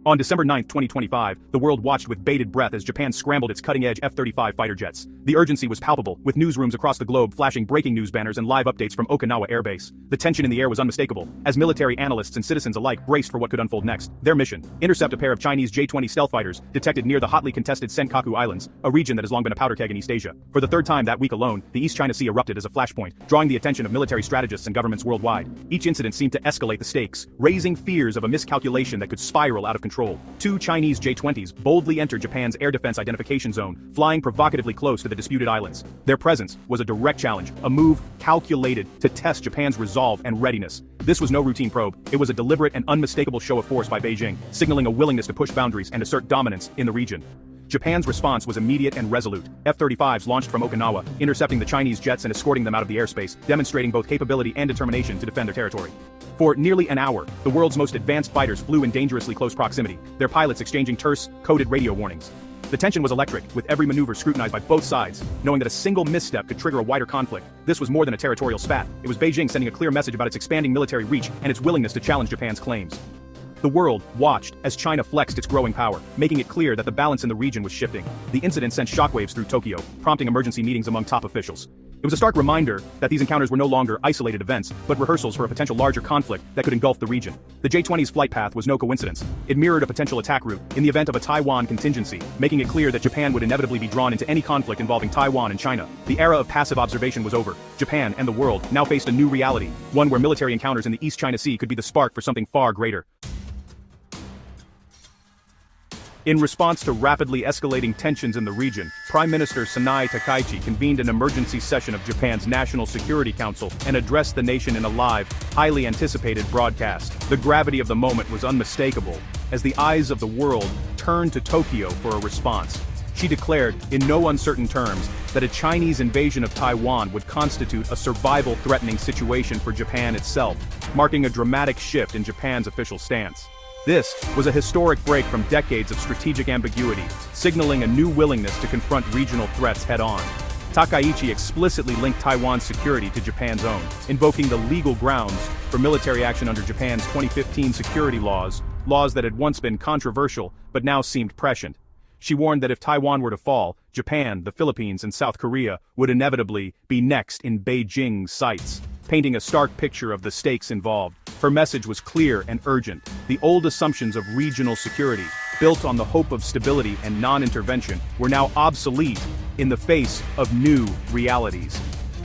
On December 9, 2025, the world watched with bated breath as Japan scrambled its cutting-edge F-35 fighter jets. The urgency was palpable, with newsrooms across the globe flashing breaking news banners and live updates from Okinawa Air Base. The tension in the air was unmistakable, as military analysts and citizens alike braced for what could unfold next. Their mission: intercept a pair of Chinese J-20 stealth fighters detected near the hotly contested Senkaku Islands, a region that has long been a powder keg in East Asia. For the third time that week alone, the East China Sea erupted as a flashpoint, drawing the attention of military strategists and governments worldwide. Each incident seemed to escalate the stakes, raising fears of a miscalculation that could spiral out of control. Two Chinese J-20s boldly entered Japan's air defense identification zone, flying provocatively close to the disputed islands. Their presence was a direct challenge, a move calculated to test Japan's resolve and readiness. This was no routine probe, it was a deliberate and unmistakable show of force by Beijing, signaling a willingness to push boundaries and assert dominance in the region. Japan's response was immediate and resolute. F-35s launched from Okinawa, intercepting the Chinese jets and escorting them out of the airspace, demonstrating both capability and determination to defend their territory. For nearly an hour, the world's most advanced fighters flew in dangerously close proximity, their pilots exchanging terse, coded radio warnings. The tension was electric, with every maneuver scrutinized by both sides, knowing that a single misstep could trigger a wider conflict. This was more than a territorial spat. It was Beijing sending a clear message about its expanding military reach and its willingness to challenge Japan's claims. The world watched as China flexed its growing power, making it clear that the balance in the region was shifting. The incident sent shockwaves through Tokyo, prompting emergency meetings among top officials. It was a stark reminder that these encounters were no longer isolated events, but rehearsals for a potential larger conflict that could engulf the region. The J-20's flight path was no coincidence. It mirrored a potential attack route in the event of a Taiwan contingency, making it clear that Japan would inevitably be drawn into any conflict involving Taiwan and China. The era of passive observation was over. Japan and the world now faced a new reality, one where military encounters in the East China Sea could be the spark for something far greater. In response to rapidly escalating tensions in the region, Prime Minister Sanae Takaichi convened an emergency session of Japan's National Security Council and addressed the nation in a live, highly anticipated broadcast. The gravity of the moment was unmistakable, as the eyes of the world turned to Tokyo for a response. She declared, in no uncertain terms, that a Chinese invasion of Taiwan would constitute a survival-threatening situation for Japan itself, marking a dramatic shift in Japan's official stance. This was a historic break from decades of strategic ambiguity, signaling a new willingness to confront regional threats head-on. Takaichi explicitly linked Taiwan's security to Japan's own, invoking the legal grounds for military action under Japan's 2015 security laws that had once been controversial but now seemed prescient. She warned that if Taiwan were to fall, Japan, the Philippines, and South Korea would inevitably be next in Beijing's sights, painting a stark picture of the stakes involved. Her message was clear and urgent. The old assumptions of regional security, built on the hope of stability and non-intervention, were now obsolete in the face of new realities.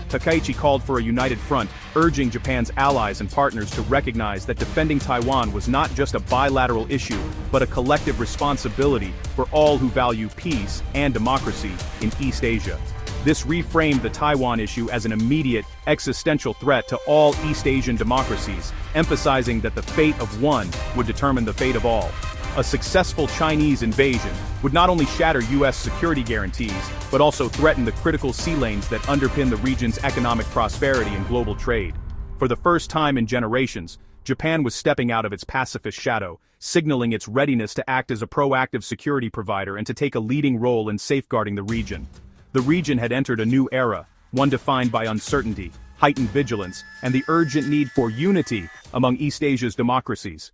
Takaichi called for a united front, urging Japan's allies and partners to recognize that defending Taiwan was not just a bilateral issue, but a collective responsibility for all who value peace and democracy in East Asia. This reframed the Taiwan issue as an immediate, existential threat to all East Asian democracies, emphasizing that the fate of one would determine the fate of all. A successful Chinese invasion would not only shatter U.S. security guarantees, but also threaten the critical sea lanes that underpin the region's economic prosperity and global trade. For the first time in generations, Japan was stepping out of its pacifist shadow, signaling its readiness to act as a proactive security provider and to take a leading role in safeguarding the region. The region had entered a new era, one defined by uncertainty, heightened vigilance, and the urgent need for unity among East Asia's democracies.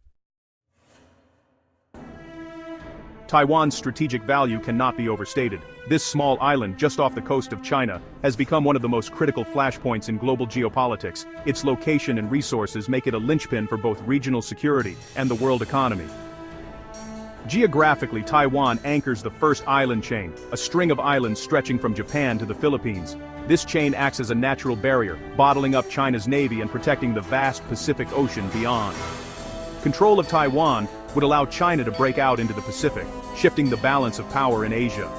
Taiwan's strategic value cannot be overstated. This small island just off the coast of China has become one of the most critical flashpoints in global geopolitics. Its location and resources make it a linchpin for both regional security and the world economy. Geographically, Taiwan anchors the first island chain, a string of islands stretching from Japan to the Philippines. This chain acts as a natural barrier, bottling up China's navy and protecting the vast Pacific Ocean beyond. Control of Taiwan would allow China to break out into the Pacific, shifting the balance of power in Asia.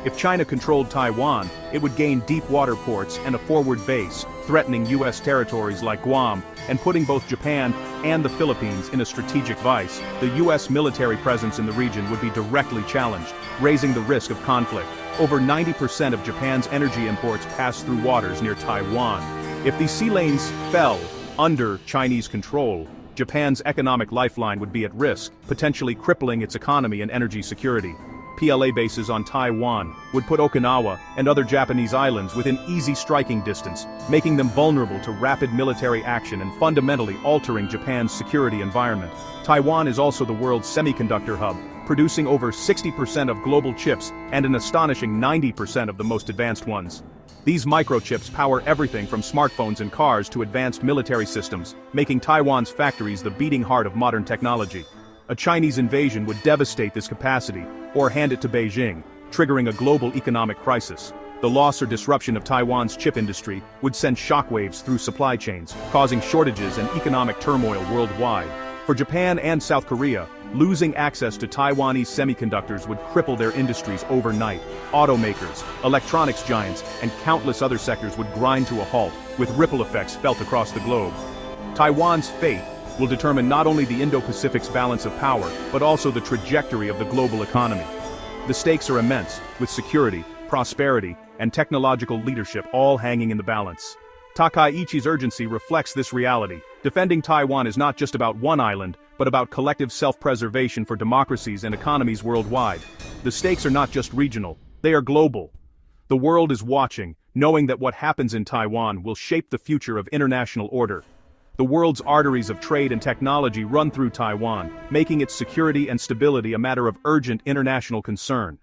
If China controlled Taiwan, it would gain deep water ports and a forward base, threatening U.S. territories like Guam, and putting both Japan and the Philippines in a strategic vice. The U.S. military presence in the region would be directly challenged, raising the risk of conflict. Over 90% of Japan's energy imports pass through waters near Taiwan. If these sea lanes fell under Chinese control, Japan's economic lifeline would be at risk, potentially crippling its economy and energy security. PLA bases on Taiwan would put Okinawa and other Japanese islands within easy striking distance, making them vulnerable to rapid military action and fundamentally altering Japan's security environment. Taiwan is also the world's semiconductor hub, producing over 60% of global chips and an astonishing 90% of the most advanced ones. These microchips power everything from smartphones and cars to advanced military systems, making Taiwan's factories the beating heart of modern technology. A Chinese invasion would devastate this capacity, or hand it to Beijing, triggering a global economic crisis. The loss or disruption of Taiwan's chip industry would send shockwaves through supply chains, causing shortages and economic turmoil worldwide. For Japan and South Korea, losing access to Taiwanese semiconductors would cripple their industries overnight. Automakers, electronics giants, and countless other sectors would grind to a halt, with ripple effects felt across the globe. Taiwan's fate will determine not only the Indo-Pacific's balance of power, but also the trajectory of the global economy. The stakes are immense, with security, prosperity, and technological leadership all hanging in the balance. Takaichi's urgency reflects this reality. Defending Taiwan is not just about one island, but about collective self-preservation for democracies and economies worldwide. The stakes are not just regional, they are global. The world is watching, knowing that what happens in Taiwan will shape the future of international order. The world's arteries of trade and technology run through Taiwan, making its security and stability a matter of urgent international concern.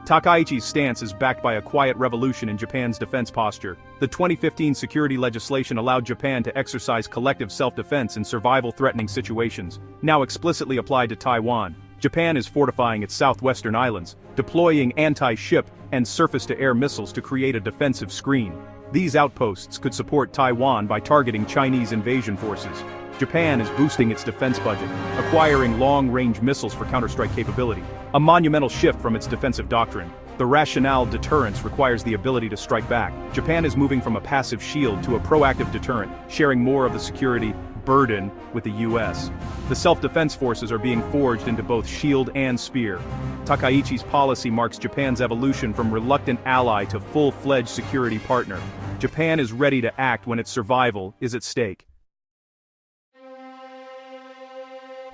Takaichi's stance is backed by a quiet revolution in Japan's defense posture. The 2015 security legislation allowed Japan to exercise collective self-defense in survival-threatening situations, now explicitly applied to Taiwan. Japan is fortifying its southwestern islands, deploying anti-ship and surface-to-air missiles to create a defensive screen. These outposts could support Taiwan by targeting Chinese invasion forces. Japan is boosting its defense budget, acquiring long-range missiles for counterstrike capability, a monumental shift from its defensive doctrine. The rationale deterrence requires the ability to strike back. Japan is moving from a passive shield to a proactive deterrent, sharing more of the security burden with the US. The self-defense forces are being forged into both shield and spear. Takaichi's policy marks Japan's evolution from reluctant ally to full-fledged security partner. Japan is ready to act when its survival is at stake.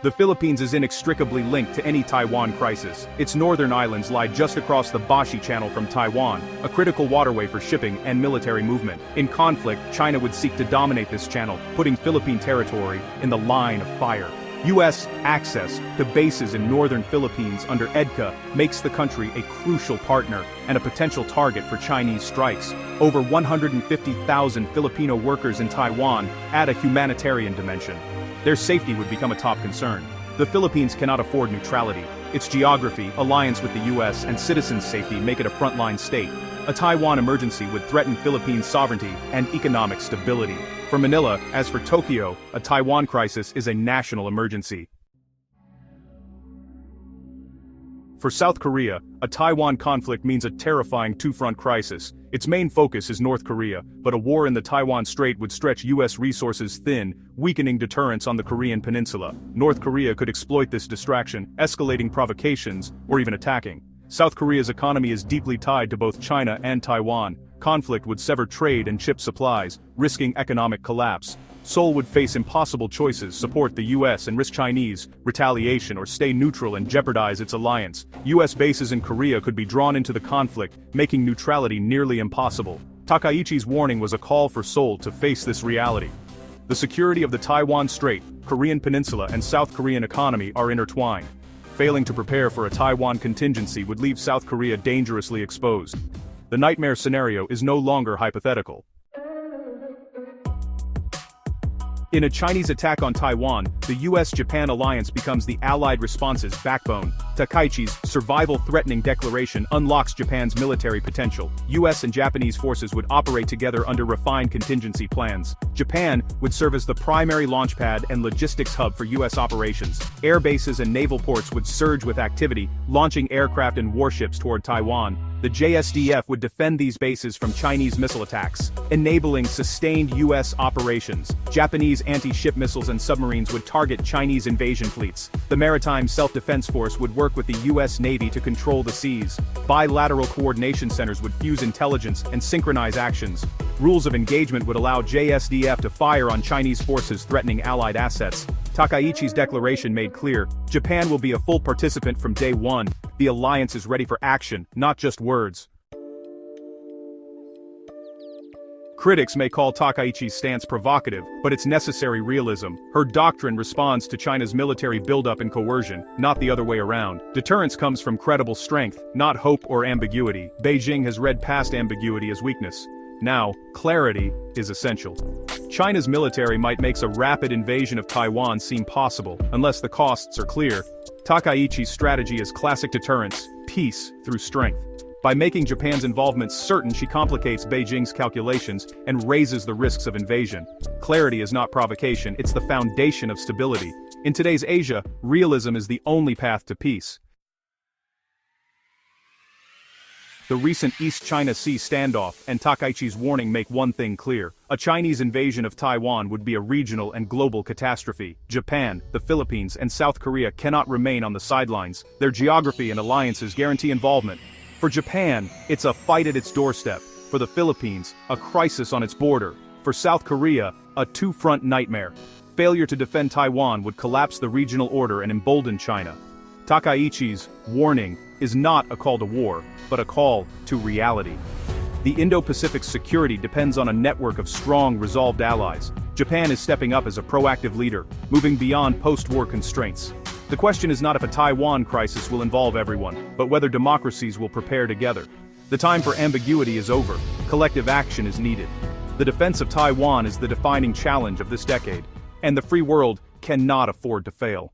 The Philippines is inextricably linked to any Taiwan crisis. Its northern islands lie just across the Bashi Channel from Taiwan, a critical waterway for shipping and military movement. In conflict, China would seek to dominate this channel, putting Philippine territory in the line of fire. U.S. access to bases in northern Philippines under EDCA makes the country a crucial partner and a potential target for Chinese strikes. Over 150,000 Filipino workers in Taiwan add a humanitarian dimension. Their safety would become a top concern. The Philippines cannot afford neutrality. Its geography, alliance with the U.S., and citizens' safety make it a frontline state. A Taiwan emergency would threaten Philippine sovereignty and economic stability. For Manila, as for Tokyo, a Taiwan crisis is a national emergency. For South Korea, a Taiwan conflict means a terrifying two-front crisis. Its main focus is North Korea, but a war in the Taiwan Strait would stretch U.S. resources thin, weakening deterrence on the Korean peninsula. North Korea could exploit this distraction, escalating provocations, or even attacking. South Korea's economy is deeply tied to both China and Taiwan. Conflict would sever trade and chip supplies, risking economic collapse. Seoul would face impossible choices: support the U.S. and risk Chinese retaliation, or stay neutral and jeopardize its alliance. U.S. bases in Korea could be drawn into the conflict, making neutrality nearly impossible. Takaichi's warning was a call for Seoul to face this reality. The security of the Taiwan Strait, Korean Peninsula, and South Korean economy are intertwined. Failing to prepare for a Taiwan contingency would leave South Korea dangerously exposed. The nightmare scenario is no longer hypothetical. In a Chinese attack on Taiwan, the US-Japan alliance becomes the Allied response's backbone. Takaichi's survival-threatening declaration unlocks Japan's military potential. US and Japanese forces would operate together under refined contingency plans. Japan would serve as the primary launchpad and logistics hub for US operations. Air bases and naval ports would surge with activity, launching aircraft and warships toward Taiwan. The JSDF would defend these bases from Chinese missile attacks, enabling sustained U.S. operations. Japanese anti-ship missiles and submarines would target Chinese invasion fleets. The Maritime Self-Defense Force would work with the U.S. Navy to control the seas. Bilateral coordination centers would fuse intelligence and synchronize actions. Rules of engagement would allow JSDF to fire on Chinese forces threatening Allied assets. Takaichi's declaration made clear, Japan will be a full participant from day one. The alliance is ready for action, not just words. Critics may call Takaichi's stance provocative, but it's necessary realism. Her doctrine responds to China's military buildup and coercion, not the other way around. Deterrence comes from credible strength, not hope or ambiguity. Beijing has read past ambiguity as weakness. Now, clarity is essential. China's military might make a rapid invasion of Taiwan seem possible, unless the costs are clear. Takaichi's strategy is classic deterrence, peace through strength. By making Japan's involvement certain, she complicates Beijing's calculations and raises the risks of invasion. Clarity is not provocation, it's the foundation of stability. In today's Asia, realism is the only path to peace. The recent East China Sea standoff and Takaichi's warning make one thing clear. A Chinese invasion of Taiwan would be a regional and global catastrophe. Japan, the Philippines, and South Korea cannot remain on the sidelines. Their geography and alliances guarantee involvement. For Japan, it's a fight at its doorstep. For the Philippines, a crisis on its border. For South Korea, a two-front nightmare. Failure to defend Taiwan would collapse the regional order and embolden China. Takaichi's warning is not a call to war, but a call to reality. The Indo-Pacific security depends on a network of strong, resolved allies. Japan is stepping up as a proactive leader, moving beyond post-war constraints. The question is not if a Taiwan crisis will involve everyone, but whether democracies will prepare together. The time for ambiguity is over. Collective action is needed. The defense of Taiwan is the defining challenge of this decade, and the free world cannot afford to fail.